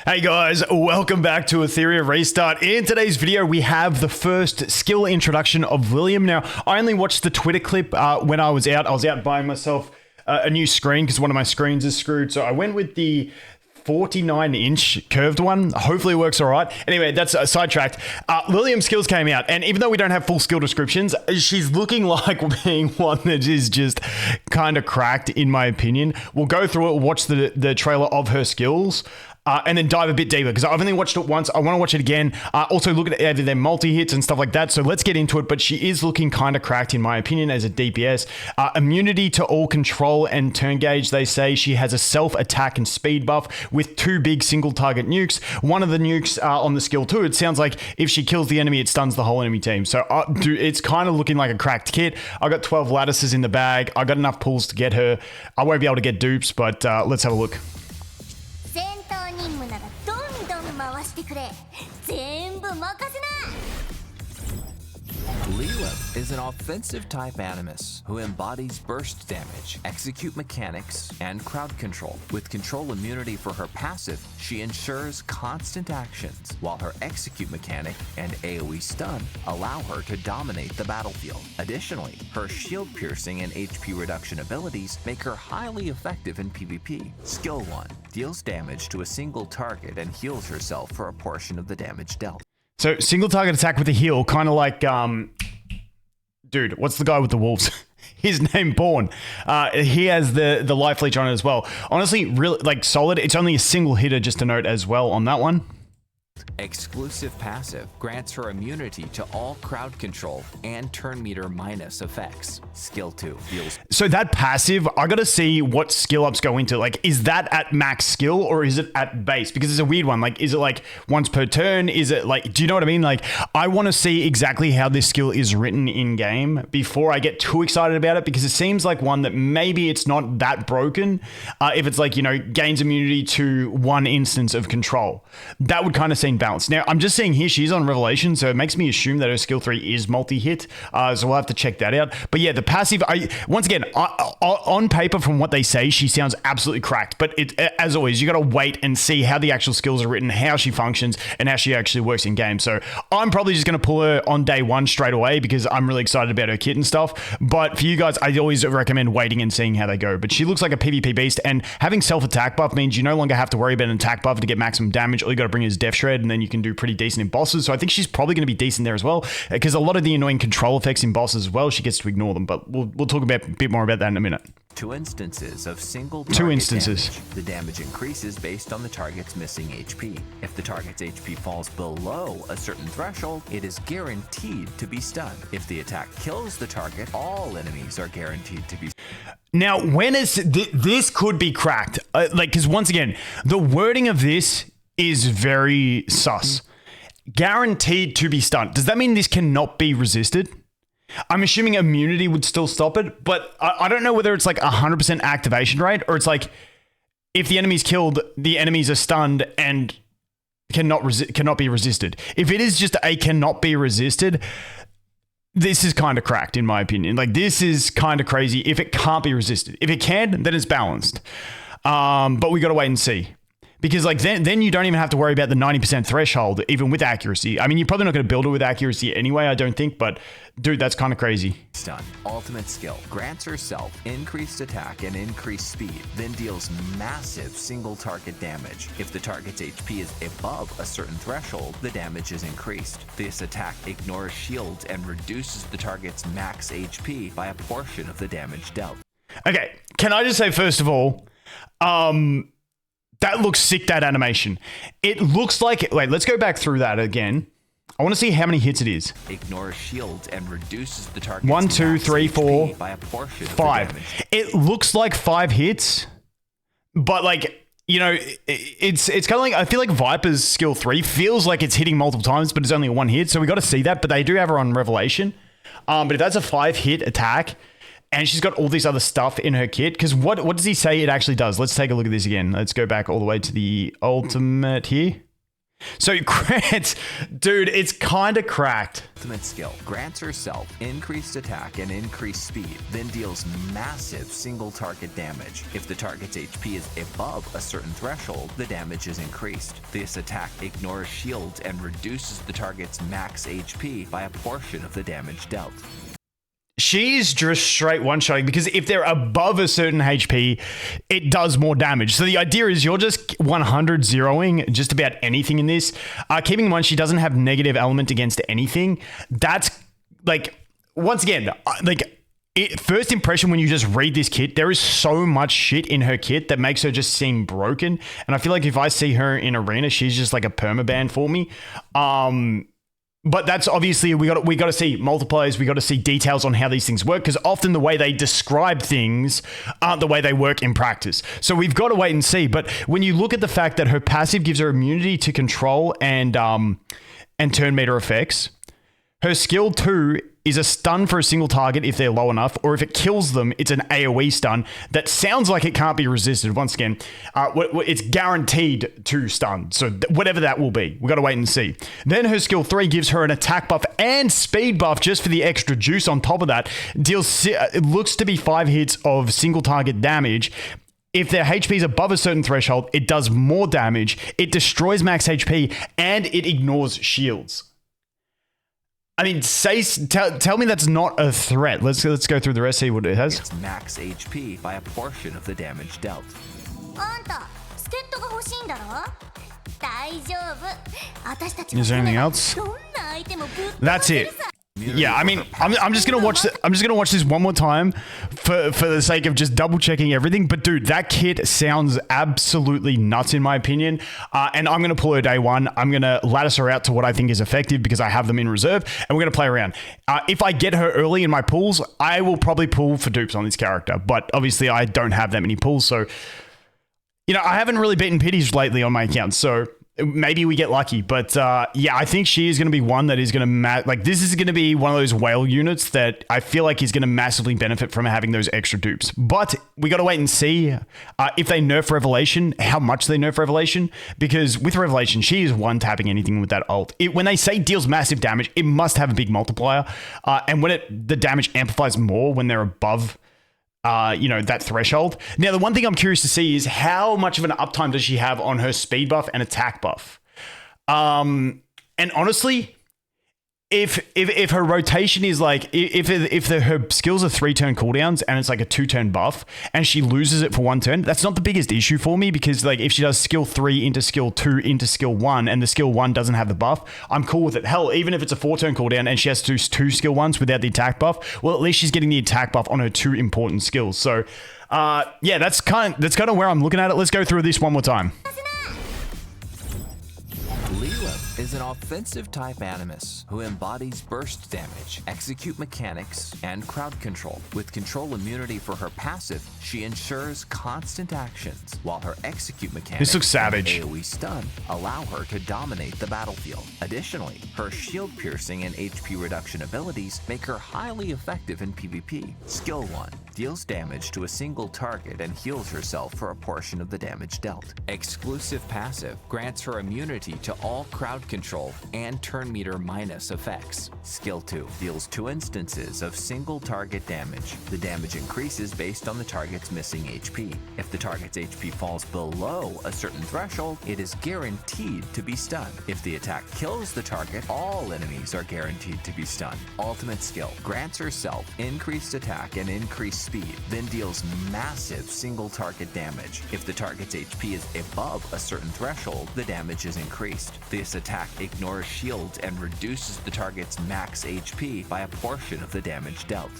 Hey guys, welcome back to Etheria Restart. In today's video, we have the first skill introduction of Liliam. Now, I only watched the Twitter clip when I was out. I was out buying myself a new screen because one of my screens is screwed. So I went with the 49-inch curved one. Hopefully it works all right. Anyway, that's sidetracked. Liliam's skills came out, and even though we don't have full skill descriptions, she's looking like being one that is just kind of cracked, in my opinion. We'll go through it, watch the trailer of her skills, and then dive a bit deeper, because I've only watched it once. I want to watch it again. Also look at their multi-hits and stuff like that. So let's get into it. But she is looking kind of cracked, in my opinion, as a DPS. Immunity to all control and turn gauge. They say she has a self-attack and speed buff with 2 big single-target nukes. One of the nukes on the skill 2, it sounds like if she kills the enemy, it stuns the whole enemy team. So it's kind of looking like a cracked kit. I got 12 lattices in the bag. I got enough pulls to get her. I won't be able to get dupes, but let's have a look. してくれ全部任せな Liliam is an offensive type animus who embodies burst damage, execute mechanics, and crowd control. With control immunity for her passive, she ensures constant actions, while her execute mechanic and AOE stun allow her to dominate the battlefield. Additionally, her shield piercing and HP reduction abilities make her highly effective in PvP. Skill 1 deals damage to a single target and heals herself for a portion of the damage dealt. So single target attack with a heal, kind of like, dude, what's the guy with the wolves? His name Born. He has the life leech on it as well. Honestly, really like solid. It's only a single hitter, just to note as well on that one. Exclusive passive grants her immunity to all crowd control and turn meter minus effects. Skill 2 deals. So that passive, I gotta see what skill ups go into. Like, is that at max skill or is it at base? Because it's a weird one. Like, is it like once per turn? Is it like, do you know what I mean? Like, I want to see exactly how this skill is written in game before I get too excited about it, because it seems like one that maybe it's not that broken. If it's like, you know, gains immunity to 1 instance of control, that would kind of seem balanced. Now, I'm just seeing here she's on Revelation, so it makes me assume that her skill 3 is multi-hit, so we'll have to check that out. But yeah, the passive, once again, on paper, from what they say, she sounds absolutely cracked. But as always, you got to wait and see how the actual skills are written, how she functions, and how she actually works in game. So I'm probably just going to pull her on day 1 straight away, because I'm really excited about her kit and stuff. But for you guys, I always recommend waiting and seeing how they go. But she looks like a PvP beast, and having self-attack buff means you no longer have to worry about an attack buff to get maximum damage. All you got to bring is Death Shred, and then you can do pretty decent in bosses. So I think she's probably going to be decent there as well, because a lot of the annoying control effects in bosses as well, she gets to ignore them. But we'll talk about a bit more about that in a minute. 2 instances of single 2 instances. Damage. The damage increases based on the target's missing HP. If the target's HP falls below a certain threshold, it is guaranteed to be stunned. If the attack kills the target, all enemies are guaranteed to be. Now, when is this could be cracked? Like, because once again, the wording of this is very sus. Guaranteed to be stunned. Does that mean this cannot be resisted? I'm assuming immunity would still stop it, but I don't know whether it's like 100% activation rate, or it's like if the enemy's killed, the enemies are stunned and cannot be resisted. If it is just a cannot be resisted, this is kind of cracked, in my opinion. Like, this is kind of crazy if it can't be resisted. If it can, then it's balanced. But we got to wait and see. Because like then you don't even have to worry about the 90% threshold, even with accuracy. I mean, you're probably not going to build it with accuracy anyway, I don't think. But dude, that's kind of crazy. Stun. Ultimate skill grants herself increased attack and increased speed, then deals massive single target damage. If the target's HP is above a certain threshold, the damage is increased. This attack ignores shields and reduces the target's max HP by a portion of the damage dealt. Okay, can I just say, first of all, that looks sick, that animation. It looks like... Wait, let's go back through that again. I want to see how many hits it is. Ignores shields and reduces the target's 1, 2, 3, 4, by a portion of 5. It looks like 5 hits, but like, you know, it's kind of like, I feel like Viper's skill 3 feels like it's hitting multiple times, but it's only 1 hit. So we got to see that, but they do have her on Revelation. But if that's a 5-hit attack, and she's got all this other stuff in her kit, because what does he say it actually does? Let's take a look at this again. Let's go back all the way to the ultimate here. So grants, dude, it's kind of cracked. Ultimate skill grants herself increased attack and increased speed, then deals massive single target damage. If the target's HP is above a certain threshold, the damage is increased. This attack ignores shields and reduces the target's max HP by a portion of the damage dealt. She's just straight one-shotting because if they're above a certain HP, it does more damage. So the idea is you're just 100 zeroing just about anything in this. Keeping in mind she doesn't have negative element against anything. That's like, once again, first impression when you just read this kit, there is so much shit in her kit that makes her just seem broken. And I feel like if I see her in arena, she's just like a permaban for me. But that's obviously, we got to see multipliers. We got to see details on how these things work, because often the way they describe things aren't the way they work in practice. So we've got to wait and see. But when you look at the fact that her passive gives her immunity to control and turn meter effects, her skill 2 is a stun for a single target if they're low enough, or if it kills them, it's an AOE stun that sounds like it can't be resisted. Once again, it's guaranteed to stun. So whatever that will be, we've got to wait and see. Then her skill 3 gives her an attack buff and speed buff just for the extra juice on top of that. It looks to be 5 hits of single target damage. If their HP is above a certain threshold, it does more damage. It destroys max HP and it ignores shields. I mean, tell me that's not a threat. Let's go through the rest, see what it has. It's max HP by a portion of the damage dealt. Is there anything else? That's it. Yeah, I mean, I'm just gonna watch. I'm just gonna watch this one more time for the sake of just double checking everything. But dude, that kit sounds absolutely nuts in my opinion. And I'm gonna pull her day one. I'm gonna lattice her out to what I think is effective because I have them in reserve, and we're gonna play around. If I get her early in my pools, I will probably pull for dupes on this character. But obviously, I don't have that many pools, so I haven't really beaten pities lately on my account. So maybe we get lucky, but yeah, I think she is going to be one that is going to this is going to be one of those whale units that I feel like is going to massively benefit from having those extra dupes. But we got to wait and see if they nerf Revelation, how much they nerf Revelation, because with Revelation, she is one tapping anything with that ult. When they say deals massive damage, it must have a big multiplier, and when the damage amplifies more when they're above that threshold. Now, the one thing I'm curious to see is how much of an uptime does she have on her speed buff and attack buff? And honestly, if her rotation is like, if her skills are 3-turn cooldowns and it's like a 2-turn buff and she loses it for 1 turn, that's not the biggest issue for me, because like if she does skill 3 into skill 2 into skill 1 and the skill 1 doesn't have the buff, I'm cool with it. Hell, even if it's a 4-turn cooldown and she has to do 2 skill 1s without the attack buff, well, at least she's getting the attack buff on her 2 important skills. So yeah, that's kind of where I'm looking at it. Let's go through this one more time. Liliam is an offensive type animus who embodies burst damage, execute mechanics, and crowd control. With control immunity for her passive, she ensures constant actions, while her execute mechanics This looks savage. and AOE stun allow her to dominate the battlefield. Additionally, her shield piercing and HP reduction abilities make her highly effective in PvP. Skill 1 deals damage to a single target and heals herself for a portion of the damage dealt. Exclusive passive grants her immunity to all crowd control and turn meter minus effects. Skill 2 deals 2 instances of single target damage. The damage increases based on the target's missing HP. If the target's HP falls below a certain threshold, it is guaranteed to be stunned. If the attack kills the target, all enemies are guaranteed to be stunned. Ultimate skill grants herself increased attack and increased speed, then deals massive single target damage. If the target's HP is above a certain threshold, the damage is increased. This attack ignores shields and reduces the target's max HP by a portion of the damage dealt.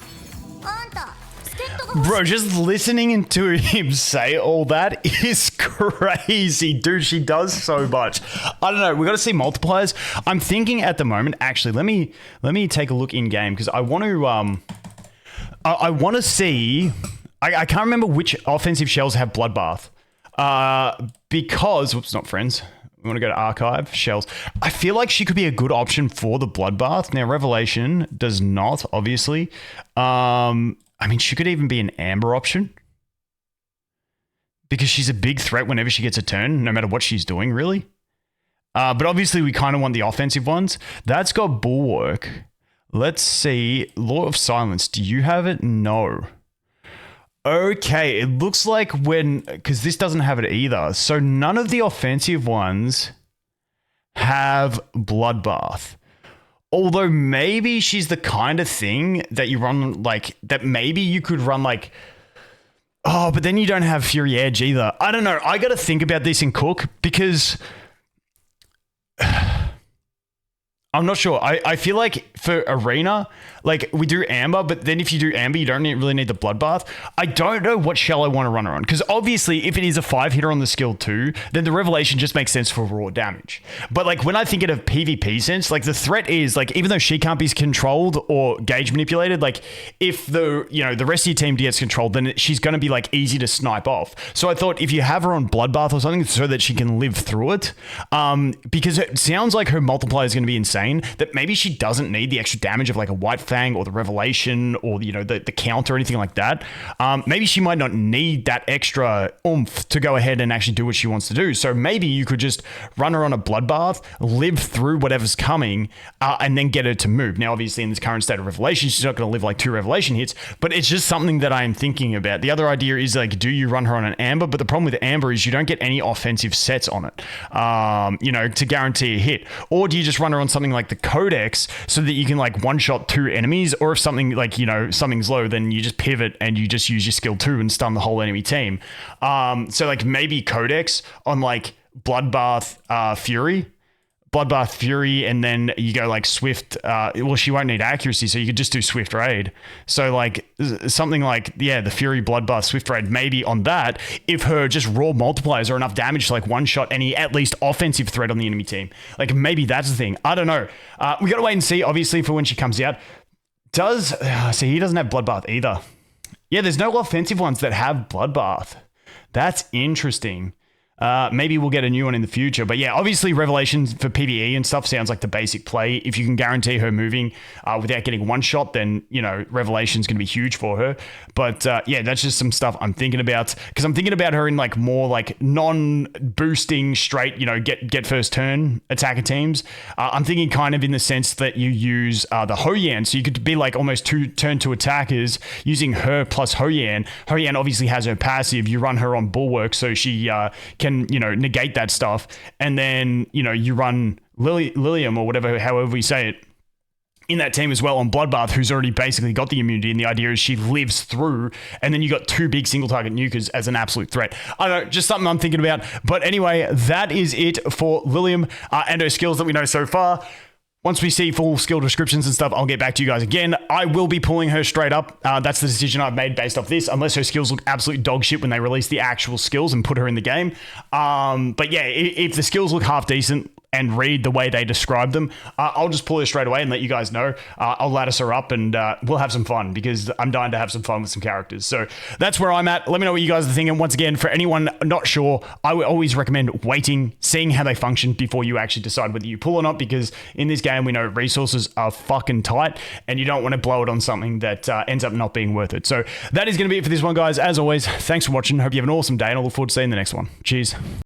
Bro, just listening to him say all that is crazy. Dude, she does so much. I don't know. We got to see multipliers. I'm thinking at the moment, actually, let me take a look in game, because I want to see, I can't remember which offensive shells have Bloodbath. Because, whoops, not friends. We want to go to archive, shells. I feel like she could be a good option for the Bloodbath. Now, Revelation does not, obviously. I mean, she could even be an Amber option, because she's a big threat whenever she gets a turn, no matter what she's doing, really. But obviously we kind of want the offensive ones. That's got Bulwark. Let's see. Law of Silence. Do you have it? No. Okay, it looks like because this doesn't have it either. So none of the offensive ones have Bloodbath. Although maybe she's the kind of thing that you run like, that maybe you could run like, oh, but then you don't have Fury Edge either. I don't know. I got to think about this in Cook because I'm not sure. I feel like for Arena, like we do Amber, but then if you do Amber, you don't really need the Bloodbath. I don't know what shell I want to run her on. Because obviously, if it is a 5-hitter on the skill 2, then the Revelation just makes sense for raw damage. But like when I think it of PvP sense, like the threat is like, even though she can't be controlled or gauge manipulated, like if the rest of your team gets controlled, then she's going to be like easy to snipe off. So I thought if you have her on Bloodbath or something so that she can live through it, because it sounds like her multiplier is going to be insane, that maybe she doesn't need the extra damage of like a White Fang or the Revelation or the counter or anything like that. Maybe she might not need that extra oomph to go ahead and actually do what she wants to do. So maybe you could just run her on a Bloodbath, live through whatever's coming, and then get her to move. Now, obviously, in this current state of Revelation, she's not going to live like 2 Revelation hits, but it's just something that I am thinking about. The other idea is like, do you run her on an Amber? But the problem with Amber is you don't get any offensive sets on it, to guarantee a hit. Or do you just run her on something like the Codex so that you can like one-shot 2 enemies? Or if something like, something's low, then you just pivot and you just use your skill 2 and stun the whole enemy team. So like maybe Codex on like Bloodbath Fury, and then you go like Swift. Well, she won't need accuracy, so you could just do Swift Raid. So like something like, the Fury Bloodbath Swift Raid, maybe on that, if her just raw multipliers are enough damage to like one-shot any at least offensive threat on the enemy team. Like maybe that's the thing. I don't know. We got to wait and see, obviously, for when she comes out. He doesn't have Bloodbath either. Yeah, there's no offensive ones that have Bloodbath. That's interesting. Maybe we'll get a new one in the future. But yeah, obviously Revelations for PvE and stuff sounds like the basic play. If you can guarantee her moving without getting one shot, then, Revelation's going to be huge for her. But that's just some stuff I'm thinking about. Because I'm thinking about her in like more like non-boosting straight, get first turn attacker teams. I'm thinking kind of in the sense that you use the Ho-Yan. So you could be like almost 2 turn 2 attackers using her plus Ho-Yan. Ho-Yan obviously has her passive. You run her on Bulwark so she can negate that stuff, and then you run Liliam or whatever, however we say it, in that team as well on Bloodbath, who's already basically got the immunity, and the idea is she lives through, and then you got 2 big single target nukers as an absolute threat. I don't know, just something I'm thinking about. But anyway, that is it for Liliam and her skills that we know so far. Once we see full skill descriptions and stuff, I'll get back to you guys again. I will be pulling her straight up. That's the decision I've made based off this, unless her skills look absolute dog shit when they release the actual skills and put her in the game. But yeah, if the skills look half decent and read the way they describe them, I'll just pull her straight away and let you guys know. I'll lattice her up and we'll have some fun, because I'm dying to have some fun with some characters. So that's where I'm at. Let me know what you guys are thinking. Once again, for anyone not sure, I would always recommend waiting, seeing how they function before you actually decide whether you pull or not, because in this game, we know resources are fucking tight and you don't want to blow it on something that ends up not being worth it. So that is going to be it for this one, guys. As always, thanks for watching. Hope you have an awesome day, and I look forward to seeing the next one. Cheers.